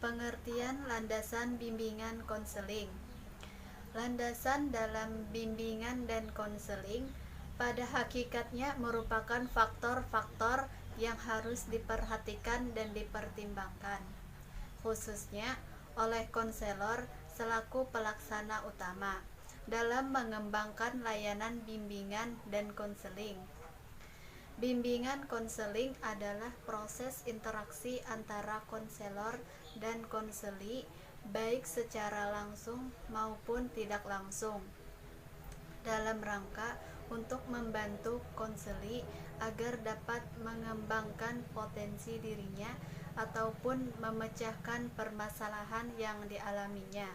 Pengertian landasan bimbingan konseling. Landasan dalam bimbingan dan konseling pada hakikatnya merupakan faktor-faktor yang harus diperhatikan dan dipertimbangkan, khususnya oleh konselor selaku pelaksana utama dalam mengembangkan layanan bimbingan dan konseling. Bimbingan konseling adalah proses interaksi antara konselor dan konseli, baik secara langsung maupun tidak langsung, dalam rangka untuk membantu konseli agar dapat mengembangkan potensi dirinya ataupun memecahkan permasalahan yang dialaminya.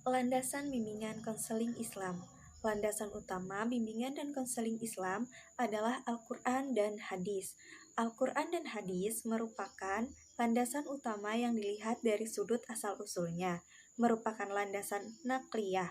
Landasan bimbingan konseling Islam. Landasan utama bimbingan dan konseling Islam adalah Al-Quran dan Hadis. Al-Quran dan Hadis merupakan landasan utama yang dilihat dari sudut asal-usulnya, merupakan landasan nakliyah.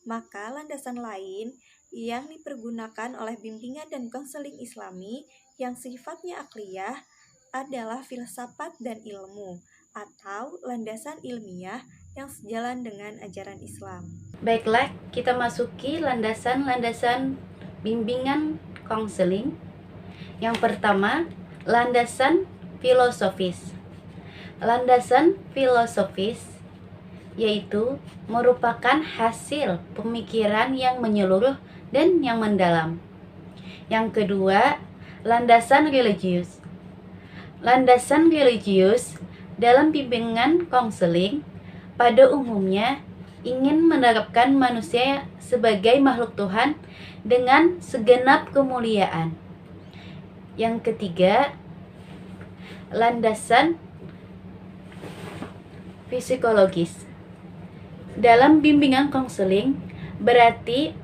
Maka landasan lain yang dipergunakan oleh bimbingan dan konseling Islami yang sifatnya akliyah adalah filsafat dan ilmu, atau landasan ilmiah yang sejalan dengan ajaran Islam. Baiklah, kita masuki landasan-landasan bimbingan konseling. Yang pertama, landasan filosofis. Landasan filosofis yaitu merupakan hasil pemikiran yang menyeluruh dan yang mendalam. Yang kedua, landasan religius. Landasan religius dalam bimbingan konseling pada umumnya ingin menerapkan manusia sebagai makhluk Tuhan dengan segenap kemuliaan. Yang ketiga, landasan psikologis. Dalam bimbingan konseling berarti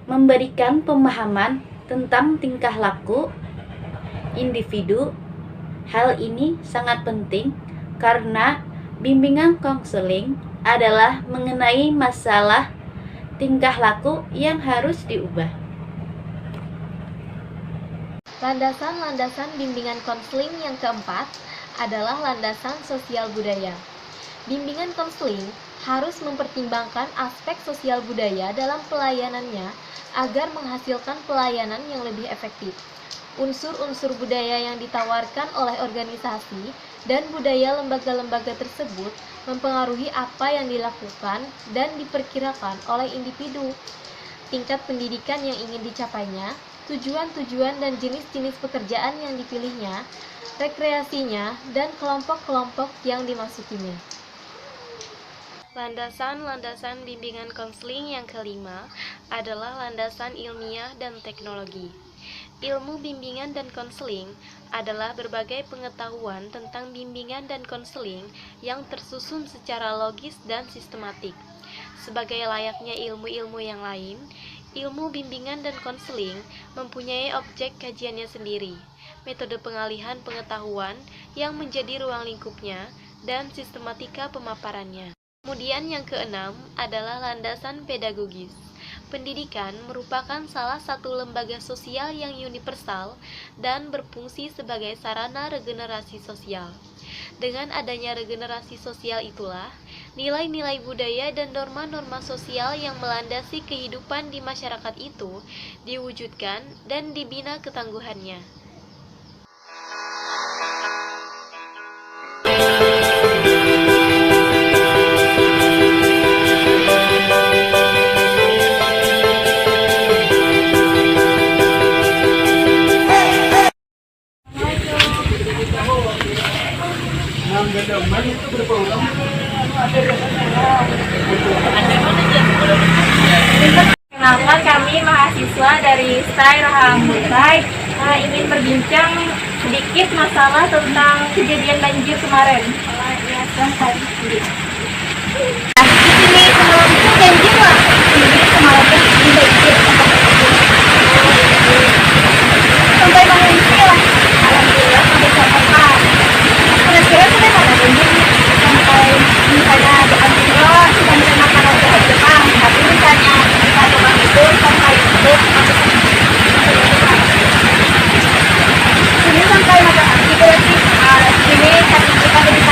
memberikan pemahaman tentang tingkah laku individu. Hal ini sangat penting karena bimbingan konseling adalah mengenai masalah tingkah laku yang harus diubah. Landasan-landasan bimbingan konseling yang keempat adalah landasan sosial budaya. Bimbingan konseling harus mempertimbangkan aspek sosial budaya dalam pelayanannya agar menghasilkan pelayanan yang lebih efektif. Unsur-unsur budaya yang ditawarkan oleh organisasi dan budaya lembaga-lembaga tersebut mempengaruhi apa yang dilakukan dan diperkirakan oleh individu, tingkat pendidikan yang ingin dicapainya, tujuan-tujuan dan jenis-jenis pekerjaan yang dipilihnya, rekreasinya, dan kelompok-kelompok yang dimasukinya. Landasan-landasan bimbingan konseling yang kelima adalah landasan ilmiah dan teknologi. Ilmu bimbingan dan konseling adalah berbagai pengetahuan tentang bimbingan dan konseling yang tersusun secara logis dan sistematik. Sebagai layaknya ilmu-ilmu yang lain, ilmu bimbingan dan konseling mempunyai objek kajiannya sendiri, metode pengalihan pengetahuan yang menjadi ruang lingkupnya, dan sistematika pemaparannya. Kemudian yang keenam adalah landasan pedagogis. Pendidikan merupakan salah satu lembaga sosial yang universal dan berfungsi sebagai sarana regenerasi sosial. Dengan adanya regenerasi sosial itulah, nilai-nilai budaya dan norma-norma sosial yang melandasi kehidupan di masyarakat itu diwujudkan dan dibina ketangguhannya. Kenalkan, kami mahasiswa dari STAI Rahamultai ingin berbincang sedikit masalah tentang kejadian banjir kemarin. Di sini semalam itu banjir lah. Jadi semalam itu banjir sampai mengungsi lah. Alhamdulillah sampai jam 4. Kira-kira sampai mana banjirnya? Sampai misalnya di Antara sudah bisa makan roti Jepang, tapi misalnya kita Jepang itu sampai itu ini sampai makan roti sini kita bisa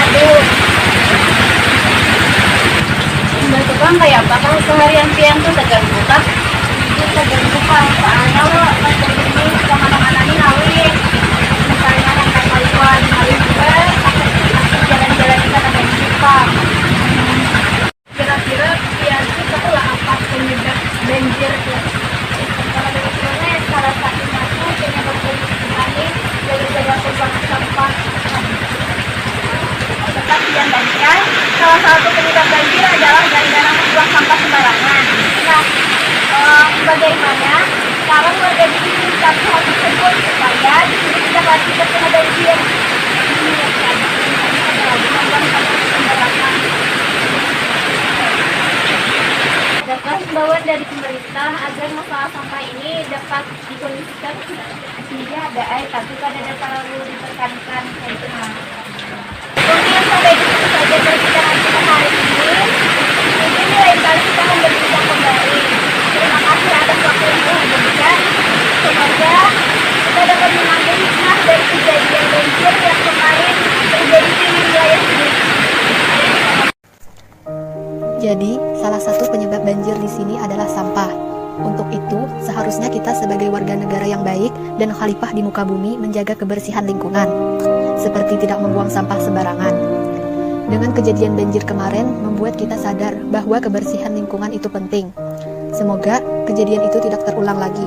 menyampaikan salah satu penyebab banjir adalah gara-gara membuang sampah sembarangan. Nah, bagaimana cara warga di sini menyikapi hal tersebut supaya di sini tidak lagi terkena banjir? Dapat himbauan dari pemerintah agar masalah sampah ini dapat dikondisikan sehingga ada air, tapi tidak terlalu ditekankan kayak Mungkin sampai di situ saja perbincangan kita hari ini. Mungkin lain kali kita akan berbincang kembali. Terima kasih atas waktu yang telah diberikan. Semoga kita dapat mengambil hikmah dari kejadian banjir yang kemarin terjadi di wilayah ini. Jadi, salah satu penyebab banjir di sini adalah sampah. Untuk itu, seharusnya kita sebagai warga negara yang baik dan khalifah di muka bumi menjaga kebersihan lingkungan, seperti tidak membuang sampah sembarangan. Dengan kejadian banjir kemarin, membuat kita sadar bahwa kebersihan lingkungan itu penting. Semoga kejadian itu tidak terulang lagi.